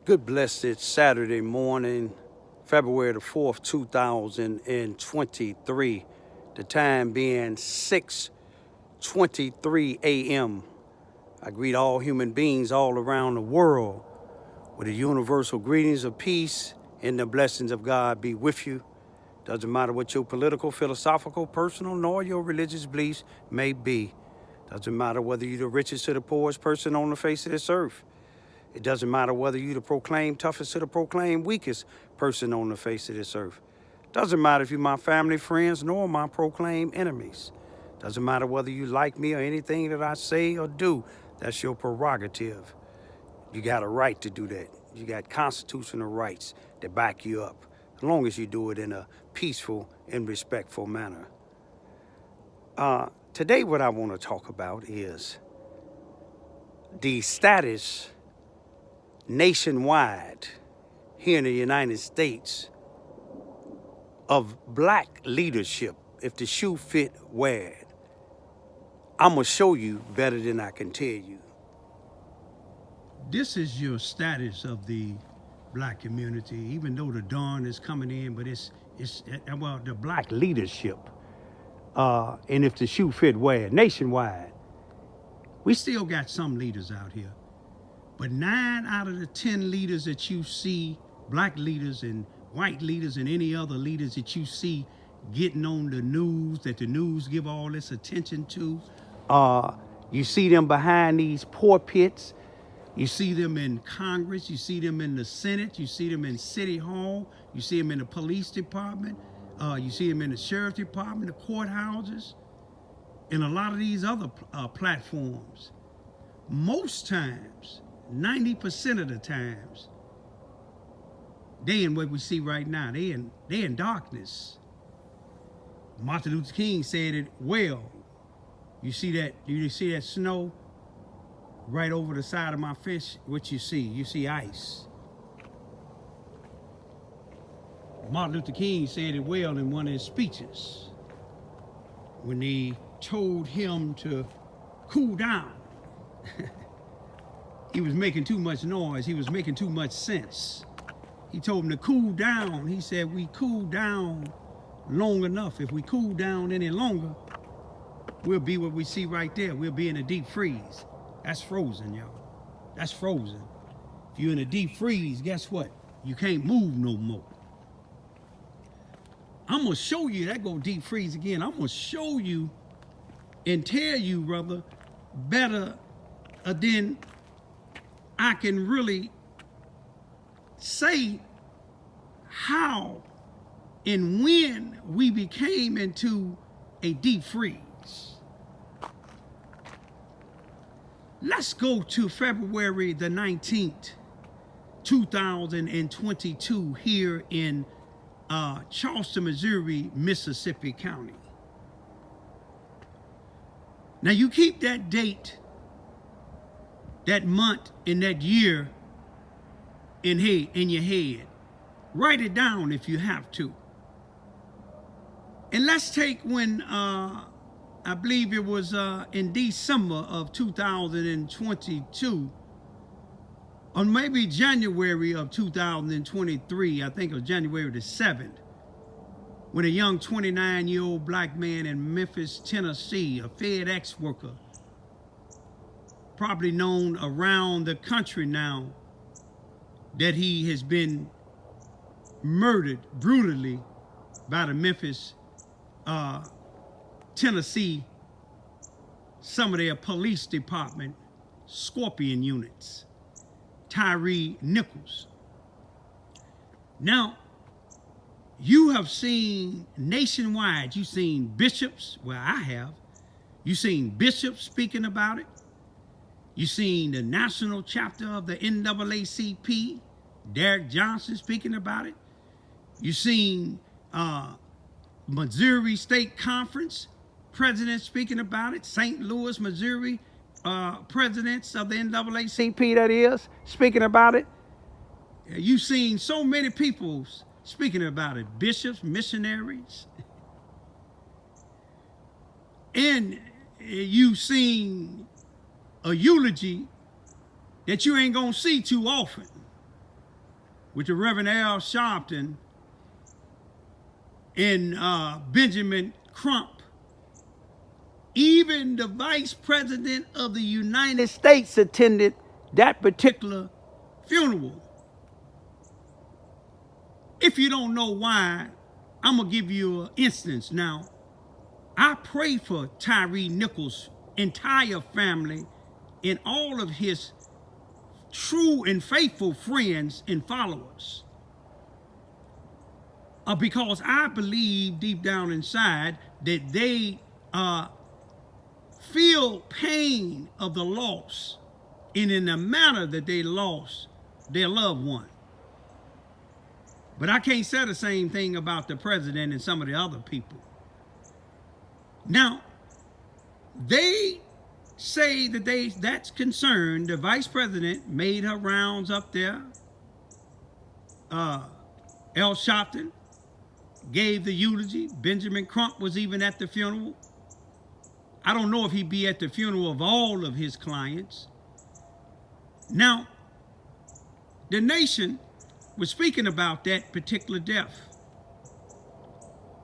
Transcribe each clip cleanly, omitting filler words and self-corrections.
Good blessed Saturday morning, February the 4th, 2023. The time being 6:23 a.m. I greet all human beings all around the world with the universal greetings of peace and the blessings of God be with you. Doesn't matter what your political, philosophical, personal, nor your religious beliefs may be. Doesn't matter whether you're the richest or the poorest person on the face of this earth. It doesn't matter whether you the proclaimed toughest or the proclaimed weakest person on the face of this earth. Doesn't matter if you're my family, friends, nor my proclaimed enemies. Doesn't matter whether you like me or anything that I say or do. That's your prerogative. You got a right to do that. You got constitutional rights that back you up, as long as you do it in a peaceful and respectful manner. Today what I want to talk about is the status nationwide here in the United States of black leadership. If the shoe fit, wear it. I'm going to show you better than I can tell you. This is your status of the black community, even though the dawn is coming in, but it's the black leadership. And if the shoe fit, wear it. Nationwide, we still got some leaders out here. But 9 out of the 10 leaders that you see, black leaders and white leaders and any other leaders that you see getting on the news, that the news give all this attention to, you see them behind these pulpits, you see them in Congress, you see them in the Senate, you see them in City Hall, you see them in the police department, you see them in the sheriff's department, the courthouses, and a lot of these other platforms. Most times, 90% of the times, they in what we see right now. They in darkness. Martin Luther King said it well. You see that snow right over the side of my fist? What you see? You see ice. Martin Luther King said it well in one of his speeches when they told him to cool down. He was making too much noise. He was making too much sense. He told him to cool down. He said, we cool down long enough. If we cool down any longer, we'll be what we see right there. We'll be in a deep freeze. That's frozen, y'all. That's frozen. If you're in a deep freeze, guess what? You can't move no more. I'm going to show you that go deep freeze again. I'm going to show you and tell you, brother, better than I can really say how and when we became into a deep freeze. Let's go to February the 19th, 2022 here in Charleston, Missouri, Mississippi County. Now you keep that date, that month, and that year in your head. Write it down if you have to. And let's take when, I believe it was in December of 2022, or maybe January of 2023, I think it was January the 7th, when a young 29-year-old black man in Memphis, Tennessee, a FedEx worker, probably known around the country now, that he has been murdered brutally by the Memphis, Tennessee, some of their police department, Scorpion units, Tyree Nichols. Now, you have seen nationwide, you've seen bishops, well, I have, you've seen bishops speaking about it. You've seen the national chapter of the NAACP, Derek Johnson, speaking about it. You've seen Missouri State Conference president speaking about it. St. Louis, Missouri presidents of the NAACP, that is, speaking about it. You've seen so many people speaking about it, bishops, missionaries. And you've seen a eulogy that you ain't gonna see too often. with the Reverend Al Sharpton and Benjamin Crump. Even the Vice President of the United States attended that particular funeral. If you don't know why, I'm going to give you an instance now. I pray for Tyree Nichols' entire family and all of his true and faithful friends and followers. Because I believe deep down inside that they feel pain of the loss, and in the manner that they lost their loved one. But I can't say the same thing about the president and some of the other people. Now, they say that that's concerned. The vice president made her rounds up there. Al Sharpton gave the eulogy. Benjamin Crump was even at the funeral. I don't know if he'd be at the funeral of all of his clients. Now, the nation was speaking about that particular death.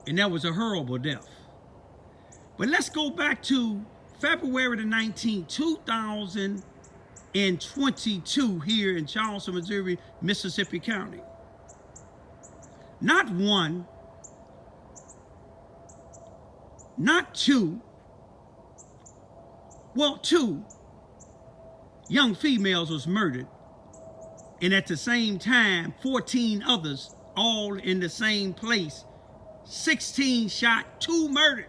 And that was a horrible death. But let's go back to February the 19th, 2022 here in Charleston, Missouri, Mississippi County. Not one, not two, well, two young females was murdered. And at the same time, 14 others, all in the same place. 16 shot, 2 murdered.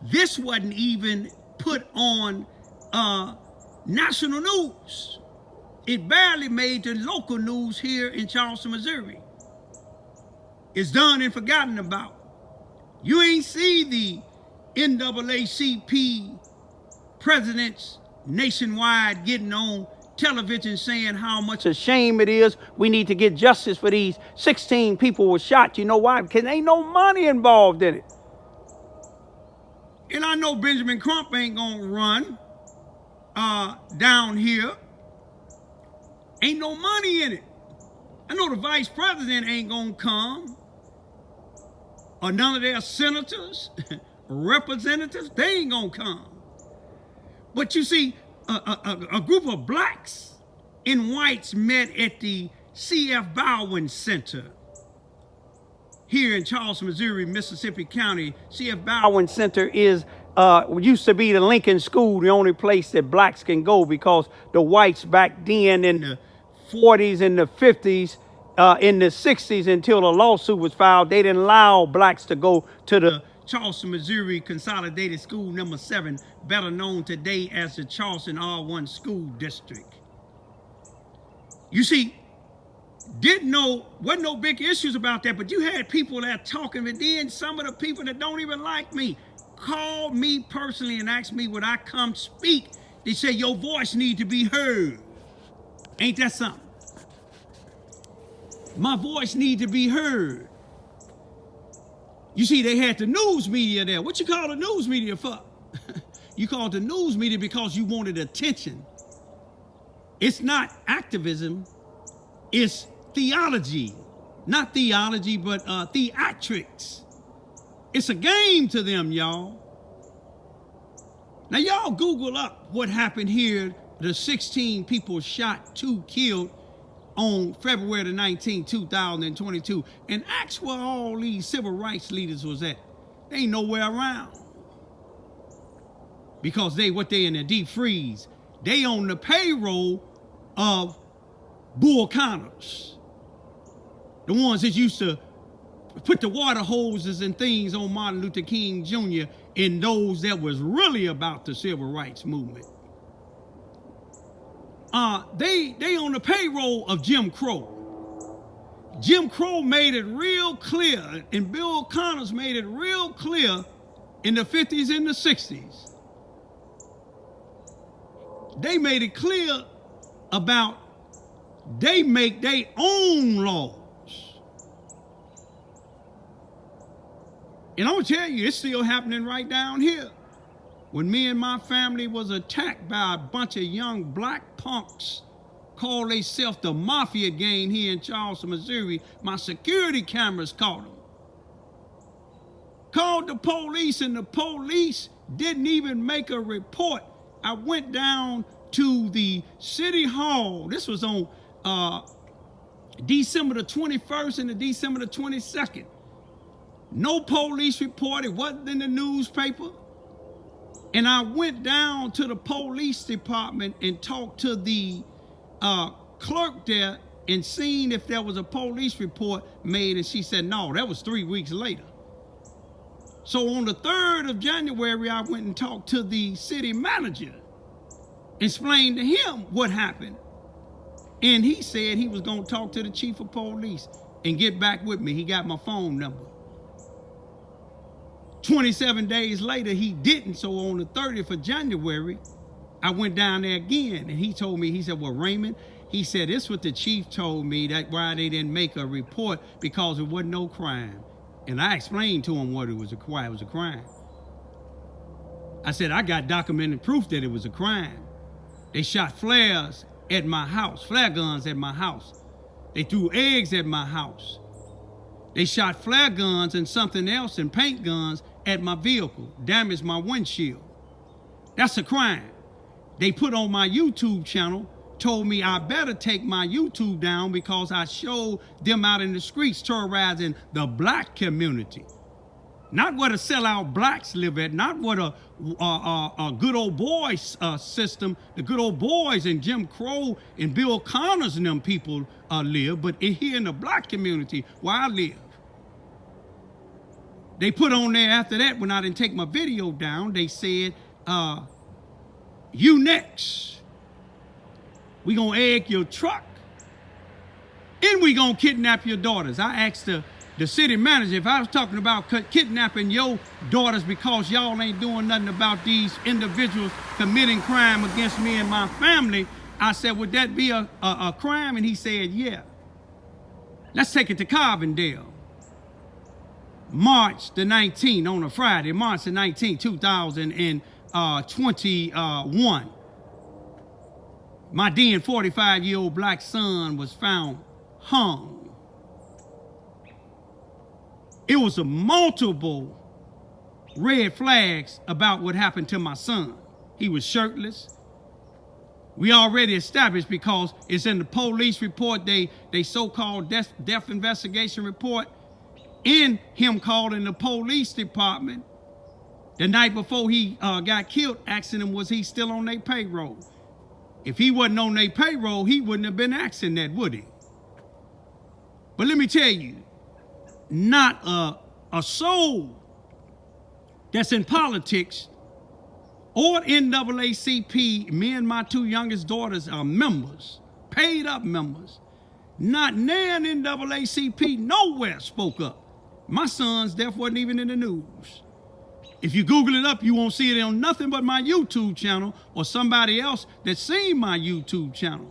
This wasn't even put on national news. It barely made the local news here in Charleston, Missouri. It's done and forgotten about. You ain't see the NAACP presidents nationwide getting on television saying how much a shame it is. We need to get justice for these 16 people who were shot. You know why? Because ain't no money involved in it. And I know Benjamin Crump ain't gonna run down here. Ain't no money in it. I know the vice president ain't gonna come. Or none of their senators, representatives, they ain't gonna come. But you see, a group of blacks and whites met at the C.F. Bowen Center here in Charleston, Missouri, Mississippi County. C.F. Bowen Center is used to be the Lincoln School, the only place that blacks can go, because the whites back then in the 40s and the 50s, in the 60s, until the lawsuit was filed, they didn't allow blacks to go to the Charleston, Missouri Consolidated School number 7, better known today as the Charleston R1 School District. You see, wasn't no big issues about that, but you had people that talking, and then some of the people that don't even like me called me personally and asked me would I come speak. They say your voice need to be heard. Ain't that something? My voice need to be heard. You see, they had the news media there. What you call the news media for? You called the news media because you wanted attention. It's not activism. It's theology. Not theology, but theatrics. It's a game to them, y'all. Now, y'all Google up what happened here. The 16 people shot, 2 killed on February the 19th, 2022. And ask where all these civil rights leaders was at. They ain't nowhere around. Because they in the deep freeze. They on the payroll of Bull Connors. The ones that used to put the water hoses and things on Martin Luther King Jr. and those that was really about the civil rights movement. They on the payroll of Jim Crow. Jim Crow made it real clear, and Bill Connors made it real clear in the 50s and the 60s. They made it clear about they make their own laws. And I'm gonna tell you, it's still happening right down here. When me and my family was attacked by a bunch of young black punks call themselves the Mafia gang here in Charleston, Missouri. My security cameras caught them. Called the police, and the police didn't even make a report. I went down to the city hall. This was on December the 21st and the December the 22nd. No police report. It wasn't in the newspaper. And I went down to the police department and talked to the clerk there and seen if there was a police report made. And she said, no, that was 3 weeks later. So on the 3rd of January, I went and talked to the city manager, explained to him what happened. And he said he was going to talk to the chief of police and get back with me. He got my phone number. 27 days later, he didn't. So on the 30th of January, I went down there again, and he told me, he said, well, Raymond, he said, this is what the chief told me, that why they didn't make a report, because it wasn't no crime. And I explained to him why it was a crime. I said, I got documented proof that it was a crime. They shot flares at my house, flare guns at my house. They threw eggs at my house. They shot flare guns and something else and paint guns at my vehicle, damaged my windshield. That's a crime. They put on my YouTube channel, told me I better take my YouTube down because I showed them out in the streets terrorizing the black community. Not where the sellout blacks live at, not what a good old boys system, the good old boys and Jim Crow and Bill Connors and them people live, but here in the black community where I live. They put on there after that, when I didn't take my video down, they said, you next. We gonna egg your truck and we gonna kidnap your daughters. I asked the city manager if I was talking about kidnapping your daughters because y'all ain't doing nothing about these individuals committing crime against me and my family. I said, would that be a crime? And he said, yeah. Let's take it to Carbondale. March the 19th, on a Friday, March the 19th, 2021. My then 45-year-old black son was found hung. It was a multiple red flags about what happened to my son. He was shirtless. We already established, because it's in the police report, they so-called death investigation report, in him calling the police department the night before he got killed, asking him was he still on their payroll. If he wasn't on their payroll, he wouldn't have been asking that, would he? But let me tell you, not a soul that's in politics or NAACP, me and my 2 youngest daughters are members, paid up members. Not nan NAACP nowhere spoke up. My son's death wasn't even in the news. If you Google it up, you won't see it on nothing but my YouTube channel or somebody else that's seen my YouTube channel.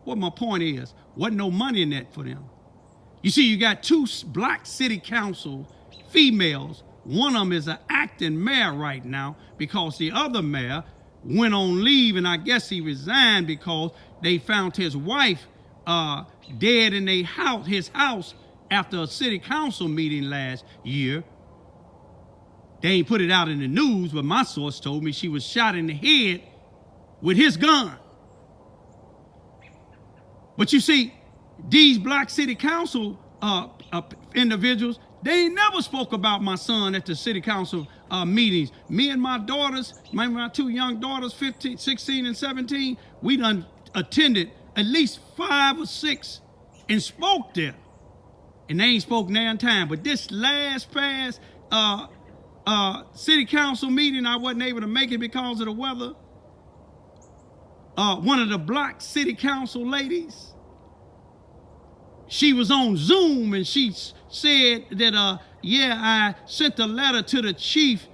What my point is, wasn't no money in that for them. You see, you got 2 black city council females. One of them is an acting mayor right now because the other mayor went on leave, and I guess he resigned because they found his wife dead in his house after a city council meeting last year. They ain't put it out in the news, but my source told me she was shot in the head with his gun. But you see, these black city council individuals, they ain't never spoke about my son at the city council meetings. Me and my daughters, my 2 young daughters, 15, 16 and 17, we done attended at least 5 or 6 and spoke there. And they ain't spoke nan time. But this last past city council meeting, I wasn't able to make it because of the weather. One of the black city council ladies, she was on Zoom and she said that, yeah, I sent a letter to the chief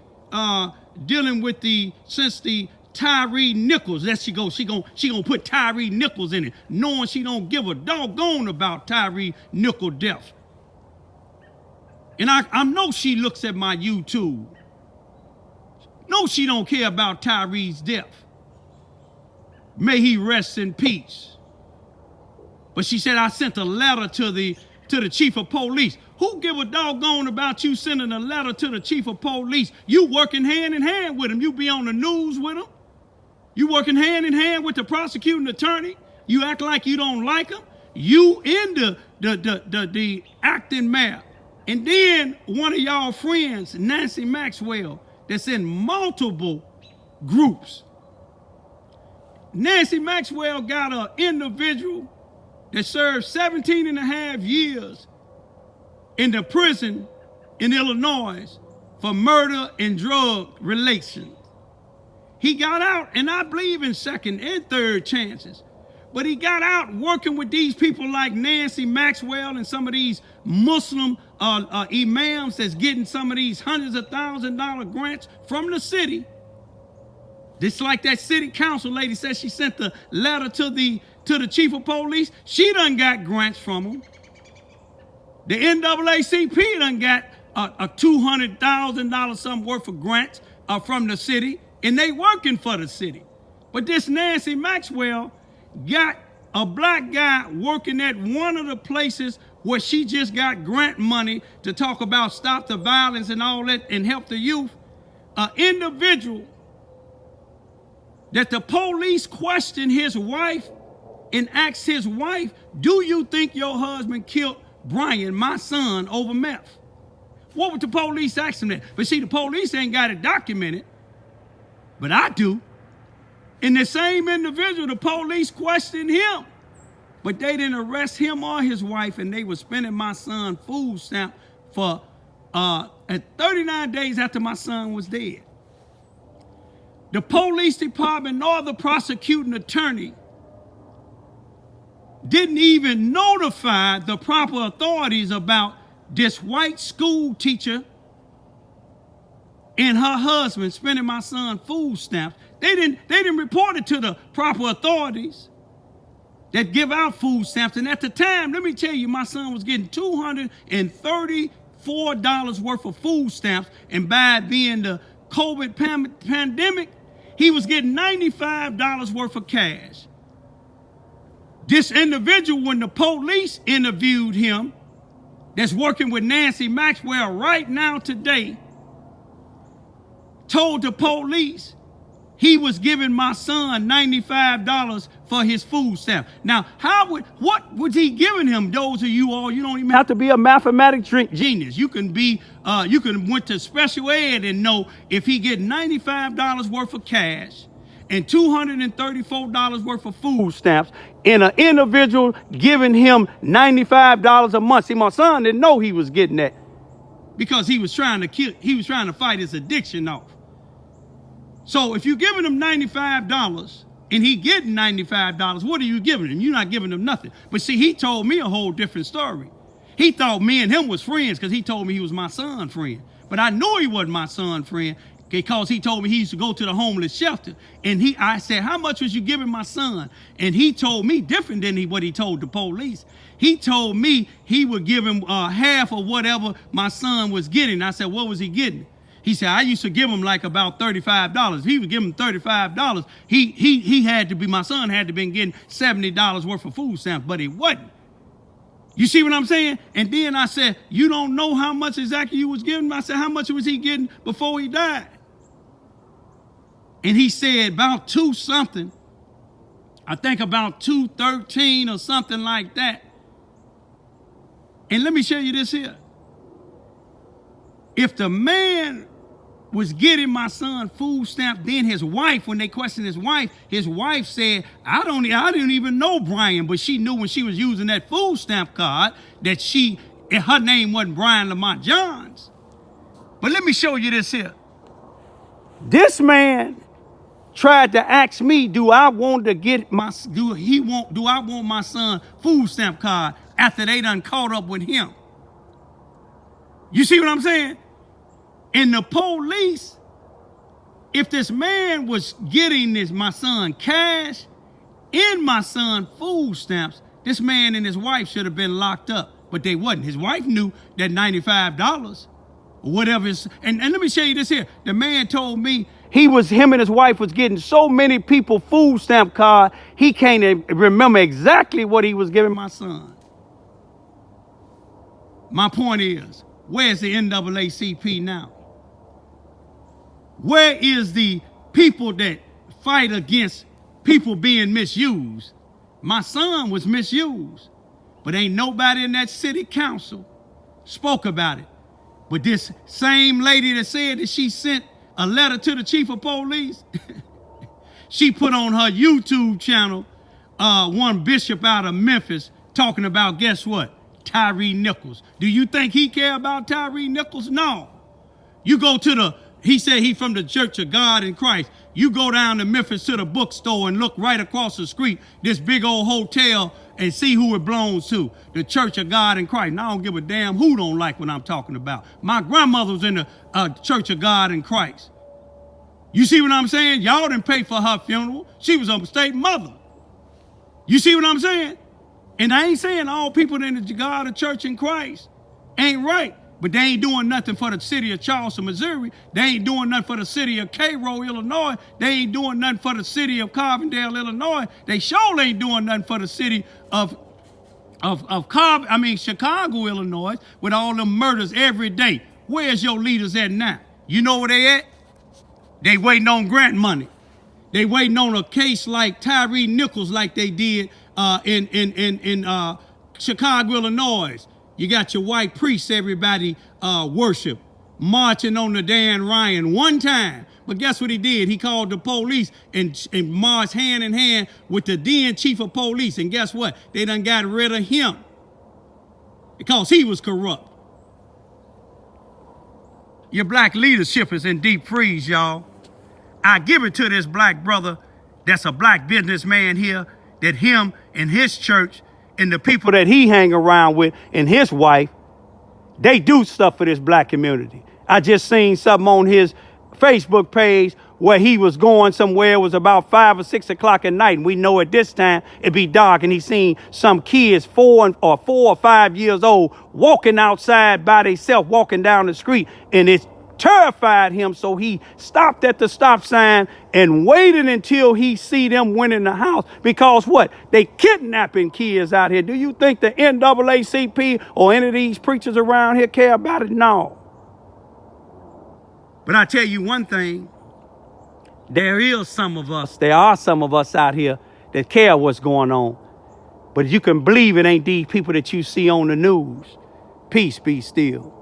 dealing with since the Tyree Nichols. There she goes. She gonna put Tyree Nichols in it, knowing she don't give a doggone about Tyree Nichols' death. And I know she looks at my YouTube. No, she don't care about Tyree's death. May he rest in peace. But she said, I sent a letter to the chief of police. Who give a doggone about you sending a letter to the chief of police? You working hand in hand with him. You be on the news with him. You working hand in hand with the prosecuting attorney. You act like you don't like him. You in the acting mayor. And then one of y'all friends, Nancy Maxwell, that's in multiple groups. Nancy Maxwell got an individual that served 17 and a half years in the prison in Illinois for murder and drug relations. He got out, and I believe in second and third chances, but he got out working with these people like Nancy Maxwell and some of these Muslim imams that's getting some of these hundreds of $1,000 grants from the city. Just like that city council lady said she sent the letter to the chief of police. She done got grants from him. The NAACP done got a $200,000 something worth of grants from the city, and they working for the city. But this Nancy Maxwell got a black guy working at one of the places where she just got grant money to talk about stop the violence and all that and help the youth. An individual that the police questioned his wife and asked his wife, do you think your husband killed Brian, my son, over meth? What would the police ask him that? But see, the police ain't got it documented, but I do. And the same individual, the police questioned him, but they didn't arrest him or his wife, and they were spending my son food stamp for at 39 days after my son was dead. The police department nor the prosecuting attorney didn't even notify the proper authorities about this white school teacher and her husband spending my son food stamps. They didn't report it to the proper authorities that give out food stamps. And at the time, let me tell you, my son was getting $234 worth of food stamps, and by it being the COVID pandemic, he was getting $95 worth of cash. This individual, when the police interviewed him, that's working with Nancy Maxwell right now today, told the police he was giving my son $95 for his food stamp. Now, what was he giving him? Those of you all, you don't even have to be a mathematics genius. You can went to special ed and know if he get $95 worth of cash and $234 worth of food stamps, and an individual giving him $95 a month. See, my son didn't know he was getting that because he was trying to fight his addiction off. So if you're giving him $95 and he getting $95, what are you giving him? You're not giving him nothing. But see, he told me a whole different story. He thought me and him was friends because he told me he was my son's friend. But I knew he wasn't my son's friend because he told me he used to go to the homeless shelter. And I said, how much was you giving my son? And he told me different than what he told the police. He told me he would give him half of whatever my son was getting. I said, what was he getting? He said, I used to give him like about $35. If he would give him $35, my son had to been getting $70 worth of food stamps, but he wasn't. You see what I'm saying? And then I said, you don't know how much exactly you was giving him? I said, how much was he getting before he died? And he said about $2 something. I think about $2.13 or something like that. And let me show you this here. If the man was getting my son food stamp, then his wife, when they questioned his wife said, I didn't even know Brian, but she knew when she was using that food stamp card that her name wasn't Brian Lamont Johns. But let me show you this here. This man tried to ask me, do I want my son food stamp card after they done caught up with him? You see what I'm saying? And the police, if this man was getting my son cash and my son food stamps, this man and his wife should have been locked up, but they wasn't. His wife knew that $95 or whatever. And let me show you this here. The man told me, him and his wife was getting so many people food stamp card, he can't remember exactly what he was giving my son. My point is, where's the NAACP now? Where is the people that fight against people being misused? My son was misused, but ain't nobody in that city council spoke about it. But this same lady that said that she sent a letter to the chief of police, she put on her YouTube channel one bishop out of Memphis talking about, guess what? Tyree Nichols. Do you think he care about Tyree Nichols? No. You go to he said he from the Church of God in Christ. You go down to Memphis to the bookstore and look right across the street, this big old hotel, and see who it belongs to. The Church of God in Christ. Now I don't give a damn who don't like what I'm talking about. My grandmother was in the Church of God in Christ. You see what I'm saying? Y'all didn't pay for her funeral. She was a state mother. You see what I'm saying? And I ain't saying all people in the God of Church in Christ ain't right, but they ain't doing nothing for the city of Charleston, Missouri. They ain't doing nothing for the city of Cairo, Illinois. They ain't doing nothing for the city of Carbondale, Illinois. They sure ain't doing nothing for the city of Chicago, Illinois, with all them murders every day. Where's your leaders at now? You know where they at? They waiting on grant money. They waiting on a case like Tyree Nichols, like they did in Chicago, Illinois. You got your white priests, everybody worship, marching on the Dan Ryan one time. But guess what he did? He called the police and marched hand in hand with the then chief of police. And guess what? They done got rid of him because he was corrupt. Your black leadership is in deep freeze, y'all. I give it to this black brother that's a black businessman here, that him and his church and the people that he hang around with and his wife, they do stuff for this black community. I just seen something on his Facebook page where he was going somewhere. It was about 5 or 6 o'clock at night, and we know at this time it'd be dark, and he seen some kids 4 or 5 years old walking outside by themselves, walking down the street, and it's terrified him, so he stopped at the stop sign and waited until he see them went in the house, because what? They kidnapping kids out here. Do you think the NAACP or any of these preachers around here care about it? No. But I tell you one thing, there are some of us out here that care what's going on. But you can believe it ain't these people that you see on the news. Peace be still.